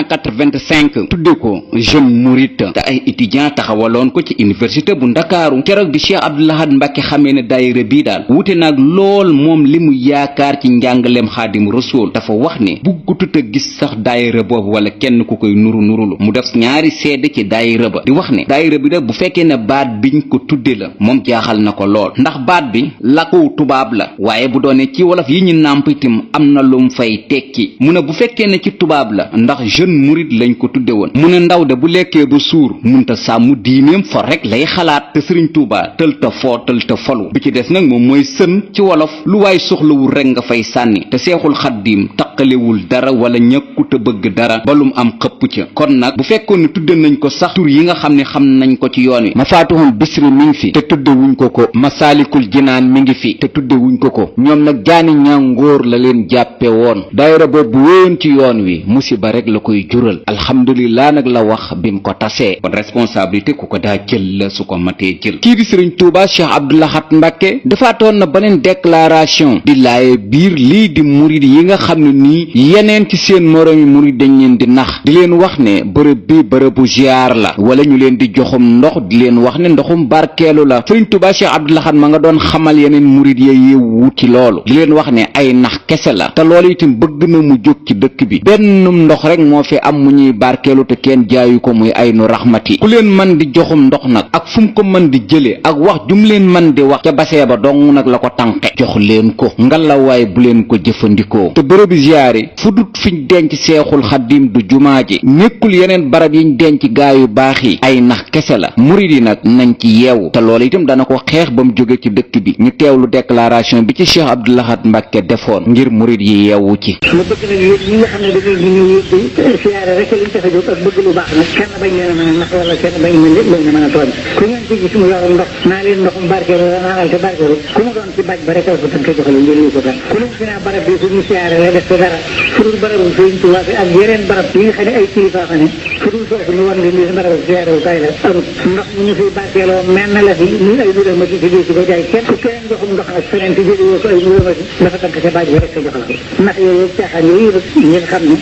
1985 tudde ko jeune murid te ay étudiants taxawaloon ko ci université bu Ndakaaru keroog bi Cheikh Abdoul Ahad Mbacké xamee ne daayira bii daal wute naag lool moom li mu yaakaar ci njàngaleem Xaadim Rasuul dafa wax ne buggutut a gis sax daayira boobu wala kenn ku koy nurulu mu def ñaari seede ci daayira ba di wax ne daayira bi da bu fekkee ne baat biñ ko tudde la moom jaaxal na ko lool ndax baat bi làkku tubaab la waaye bu doone ci wolof yi ñu nàmp itam am na lum fay tekki mu ne bu fekkee ne ci tubaab la ndax jeune murid lañ ko tudde woon mu ne ndaw de bu lekkee ba suur munta sàmm diineem for rek lay xalaat te Sëriñ Tuubaa tëlta foo tëlta falu bi ci des nag moom mooy sën ci wolof lu waay soxlawul rek nga fay sànni te Seexul Xaddiim taqalewul dara wala ñàkkut a bëgg dara balum am xëpp ca kon nag bu fekkoon ne tudde nañ ko sax tur yi nga xam ne xam nañ ko ci yoon wi Mafaatihul Bichri mi ngi fi te tudde wuñ ko Masaalikul Jinaan mi ngi fi te tudde wuñ ko ñoom nag jaani ñàngoor la leen jàppe woon daayira boobu wéyoon ci yoon wi musiba rek la koy jural alhamdulillah nag la wax bim ko tasee kon responsabilité ku ko daa jël la su ko matee jël kii di Sëriñ Tuubaa Cheikh Abdoul Ahad Mbacké defaatoon na beneen déclaration di laaye biir lii di murid yi nga xam ne nii yeneen ci seen moroomi murid dañ leen di nax di leen wax ne bërëb bi bërëbu ziar la wala ñu leen di joxum ndox di leen wax ne ndoxum barkeelu la Sëriñ Tuubaa Cheikh Abdoul Ahad ma nga doon xamal yeneen murid ya yeewu ci loolu di leen wax ne ay nax kese la te loolu itam bëgg na mu jóg ci dëkk bi bennum ndox rek moo fi am mu ñuy barkeelu te kenn jaayu ko muy aynu raxmati ku leen man di joxum ndox nag ak fu mu ko mën di jële ak wax jum leen man di wax ca basee ba dong nag la ko tànqe jox leen ko ngalawaay bu leen ko jëfandikoo te bërëbi ziyaare fu dut fiñ denc Seexul Xaddiim du jumaa ji nekkul yeneen barab yiñ denc gaayu baax yi ay nax kese la murid yi nag nañ ci yeewu te loolu itam dana ko xeex ba mu jóge ci dëkk bi ñu teewlu déclaration bi ci Cheikh Abdoul Ahad Mbacké defoon ngir murid yi yeewu ci ma bëgg nag yéen ñi nga xam ne da ngeen di ñëw siyaare rek liñ tax a jóg ak bëgg lu baax nag kenn bañ leen a mën a nax wala kenn bañ leen a mën a tooñ ku ngeen ci gis mu yor ndox naa leen ndoxum barkeelu la naanal te barkeelu ku mu doon ci baj ba rek ko tënk jox leen jëlee ko tan ku leen fi naa barab bi fu ñu siyaare la def ko dara fu dul barabu Sëriñ Tuubaa bi ak yeneen barab yi nga xam ne ay kilifa fa ne fu dul foofu ñu war leen di barabu siyaare wu kay la amut ndox mu ñu fiy barkeeloo mel na la fi ñu ay nuré ma ci jóge ci ko jaay kenn ku keneen joxum ndox nag feneen ci jëlee ko ay nuré ma ci dafa tënk ca baj ba rek ko joxal ko ndax yooyu caaxaan yooyu rek ngeen xam ne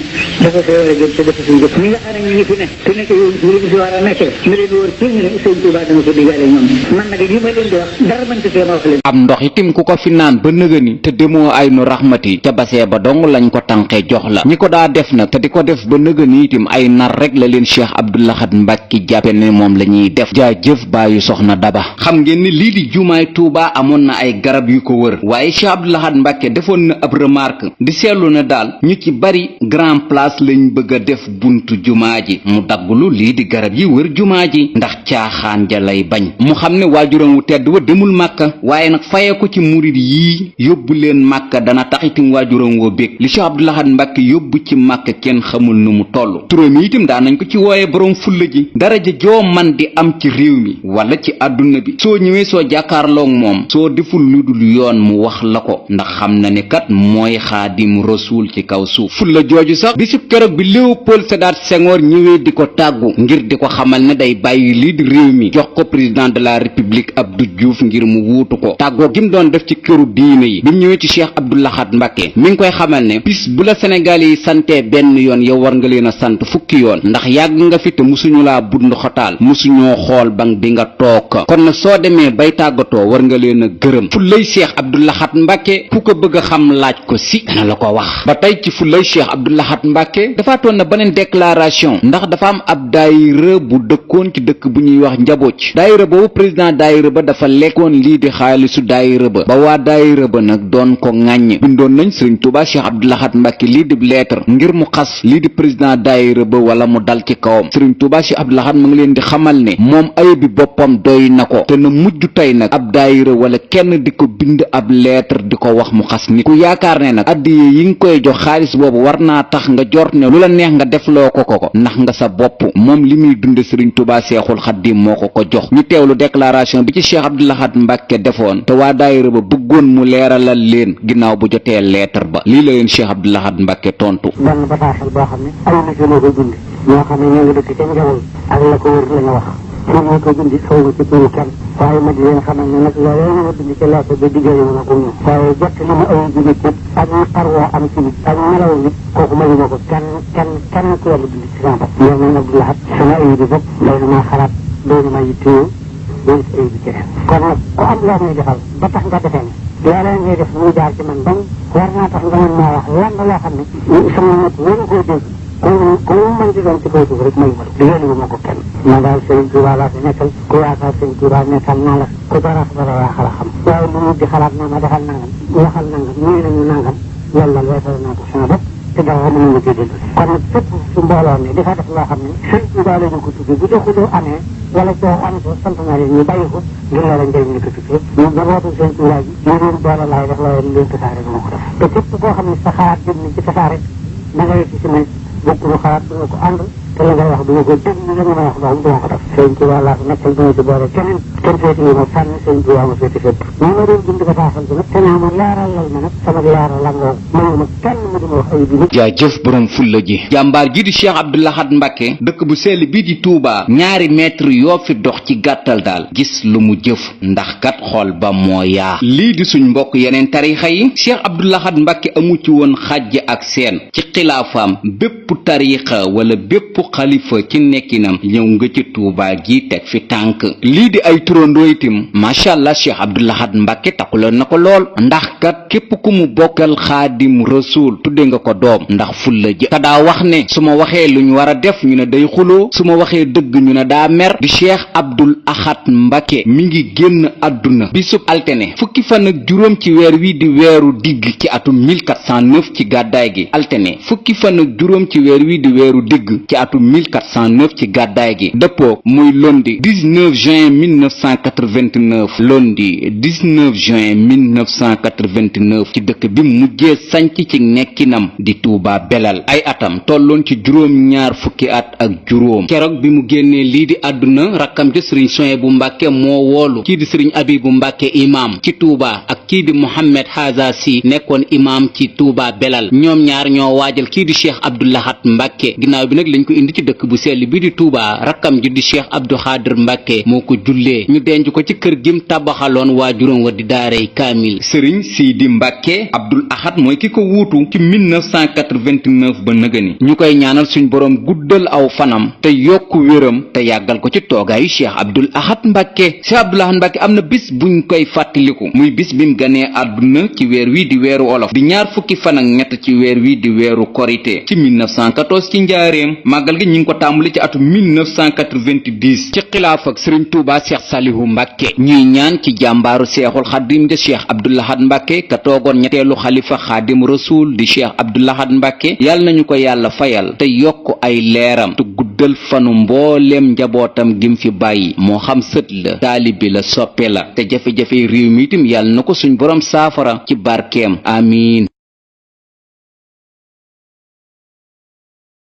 dafa fee war a jëm te dafa suñu jëf ñi nga xam ne ñu ngi fi ne te nekk yow ñu ngi fi war a nekkee na leen wóor ci ñu ne Sëriñ Tuubaa dana ko digale ñoom man nag li ma leen di wax dara mën ci ma wax leen am ndox itim ku ko fi naan ba nëgëni te demoo ay nu raxmati ca basee ba dong lañ ko tànqee jox la ñi ko daa def nag te di ko def ba nëgëni itim ay nar rek la leen Cheikh Abdoul Ahad Mbacké jàppe ne moom la ñuy def jaajëf bàyyu soxna Daba xam ngeen ni lii di jumaay Tuubaa amoon na ay garab yu ko wër waaye Cheikh Abdoul Ahad Mbacké defoon na ab remarque di seetlu na daal ñu ci bari grand place lañ bëgg a def buntu jumaa ji mu daggulu lii di garab yi wër jumaa ji ndax caaxaan ja lay bañ mu xam ne waajuram wu tedd wa demul màkka waaye nag faye ko ci murid yii yóbbu leen màkka dana tax itam waajuram woo bég li Cheikh Abdoul Ahad Mbacké yóbbu ci màkka kenn xamul nu mu toll turam yi itam daa nañ ko ci wooye boroom fulla ji. daraja joo man di am ci réew mi wala ci àdduna bi soo ñëwee soo jàkkaarloog moom soo deful lu dul yoon mu wax la ko ndax xam na ne kat mooy xaadim rasuul ci kaw suuf. fulla jooju sax bisub keroog bi Léopold Sédar Senghor ñëwee di ko tàggu ngir di ko xamal ne day bàyyi lii di réew mi jox ko président de la république Abdou Diouf ngir mu wuutu ko tàggoo gi mu doon def ci këru diine yi bi mu ñëwee ci Cheikh Abdou Lahad Mbacké mi ngi koy xamal ne bis bu la Sénégal yi santee benn yoon yow war nga leen a sant fukki yoon ndax yàgg nga fi te musuñu laa bund xotaal musuñoo xool bang bi nga toog kon na soo demee bay tàggatoo war nga leen a gërëm fullay Cheikh Abdou Lahad Mbacké ku ko bëgg a xam laaj ko si dana la ko wax. ba tey ci fullay Cheikh Abdou Lahad Mbacké defaatoon na beneen déclaration ndax dafa am ab daayira bu dëkkoon ci dëkk bu ñuy wax Njabooc daayira boobu président daayira ba dafa lekkoon lii di xaalisu daayira ba waa daayira ba nag doon ko ŋàññ bindoon nañ Sëriñ Tuubaa Cheikh Abdou Lahad Mbacké lii di lettre ngir mu xas lii di président daayira ba wala mu dal ci kawam Sëriñ Tuubaa Cheikh Abdou Lahad mu ngi leen di xamal ne moom ay bi boppam doy na ko te na mujj tey nag ab daayira wala kenn di ko bind ab lettre di ko wax mu xas nit ku yaakaar ne nag addiye yi nga koy jox xaalis boobu war naa tax nga jort ne lu la neex nga defloo ko ndax nga sa bopp moom li muy dunde Sëriñ Tuubaa Seexul Xaddim moo ko jox ñu teewlu déclaration bi ci Cheikh Abdou Lahad Mbacké defoon te waa daayira ba bëggoon mu leeralal leen ginnaaw bu jotee lettre ba lii la leen Cheikh Abdou Lahad Mbacké tontu. benn bataaxal boo xam ne ay nit ñoo ko bind ñoo xam ne ñoo ngi dëkk ca Njawal ak la ko wër la ñu wax pour ñu ko bind xaw ma ci turu kenn waaye ma di leen xamal ne nag loolu la ma bind ci lettre bi diggale ma ko ñun waaye jot li ma ay bi nit ak xar woo am ci nit ak melaw nit kooku mayu ma ko kenn ku yàlla bind ci sama bopp yow nag Abdou Lahad sama ay bi bopp doy na maa xalaat doy na maa yittewoo doy na ay bi ci kon nag ku am loo may defal ba tax nga defee ne loolee ngay def muy jaar ci man ban war naa tax nga mën maa wax lenn loo xam ne sama nit wóoru koo dégg ku mu mën di doon ci kaw suuf rek mayu ma digalu ma ko kenn man daal Sëriñ Tuubaa laa fi nekkal ku yaakaar Sëriñ Tuubaa nekkal naa la ku dara waa xala xam waaye lu mu di xalaat naa ma defal nangam waxal nangam ñii nañu nangam loolu la weesal naa ko sama bopp te dara mënu ma ci dégg kon nag fépp su mbooloo ne dafa def loo xam ne Sëriñ Tuubaa la ñu ko tuddee bu doxuloo amee wala coo am ko sant naa leen ñu bàyyi ko ngir loola njëriñ li ko tuddee ñu njabootu Sëriñ Tuubaa ji ñu leen boole laay def loola leen tasaare dama ko def te képp koo xam ne sa xalaat jëm ni ci tasaare da ngay ci man bokkulu xalaat du nga ko ànd te la ngay wax du nga ko dégg li nga mën a wax doom du ma ko def Sëriñ Tuubaa laa ko nekkal du ma ci boole keneen kenn féeti yi ma sànni Sëriñ Tuubaa ma féeti fépp moo ma doon bind ko taasal bi nag te naa ma leeralal ma nag sama leeral la ngoo mayu ma kenn mu di ma wax ay bi nit jaajëf borom fulla ji jàmbaar ji di Cheikh Abdou Lahad Mbacké dëkk bu sell bii di Touba ñaari mètre yoo fi dox ci gàttal daal gis lu mu jëf ndax kat xol ba moo yaa lii di suñ mbokk yeneen tarixa yi Cheikh Abdou Lahad Mbacké amu ci woon xàjj ak seen ci xilaafaam bépp tarixa wala bépp xalifa ci nekkinam ñëw nga ci Touba gi teg fi tànk lii di ay turandoo itam macha allah Cheikh Abdou Lahad Mbacké taxuloon na ko lool ndax kat képp ku mu bokkal xaadim rasuul tudde nga ko doom ndax fulla ji ka daa wax ne su ma waxee lu ñu war a def ñu ne day xuloo su ma waxee dëgg ñu ne daa mer di Cheikh Abdou Lahad Mbacké mi ngi génn àdduna bisub altene fukki fan ak juróom ci weer wi di weeru digg ci atum 1409 ci gàddaay gi altene fukki fan ak juróom ci weer wi di weeru digg ci atum 1409 ci gàddaay gi dëppoo muy lundi 19 juin 1989 lundi 19 juin 1989 ci dëkk bi mujjee sanc ci nekkinam di Touba Belal ay atam tolloon ci juróom-ñaar fukki at ak juróom keroog bi mu génnee lii di àdduna rakkam ci sëriñ Souhaïbou Mbacké moo woolu kii di sëriñ Abibou Mbacké imam ci Touba ak kii di Mohamed Haza Sy nekkoon imam ci Touba Belal ñoom ñaar ñoo waajal kii di Cheikh Abdou Lahad Mbacké ginnaaw bi nag lañ ko indi ci dëkk bu sell bi di Touba rakkam ji di Cheikh Abdou Khadir Mbacké moo ko jullee ñu denc ko ci kër gim tabaxaloon waajuram wa di daaray kaamil sëriñ Sidi Mbacké Abdou Lahad mooy ki ko wuutu ci 1989 ba nëgëni ñu koy ñaanal suñ boroom guddal aw fanam te yokk wéram te yàggal ko ci toogaayu Cheikh Abdou Lahad Mbacké Cheikh Abdou Lahad Mbacké am na bis buñ koy fàttaliku muy bis bim ganee àdduna ci weer wi di weeru olof di ñaar fukki fan ak ñett ci weer wi di weeru korité ci 1914 ci njaareem màggal gi ñi ngi ko tàmbali ci atu 1990 ci xilaaf ak Serigne Touba Cheikh Salihu Mbacké ñuy ñaan ci jàmbaaru Seexul Xadim de Cheikh Abdou Lahad Mbacké ka toogoon ñetteelu xalifa Xaadim Rasul di Cheikh Abdou Lahad Mbacké yàlla nañu ko yàlla fayal te yokk ay leeram te guddal fanu mbooleem njabootam gim fi bàyyi moo xam sët la taalibi la soppe la te jafe-jafe réew mi itam yàlla na ko suñ boroom saafara ci barkeem amiin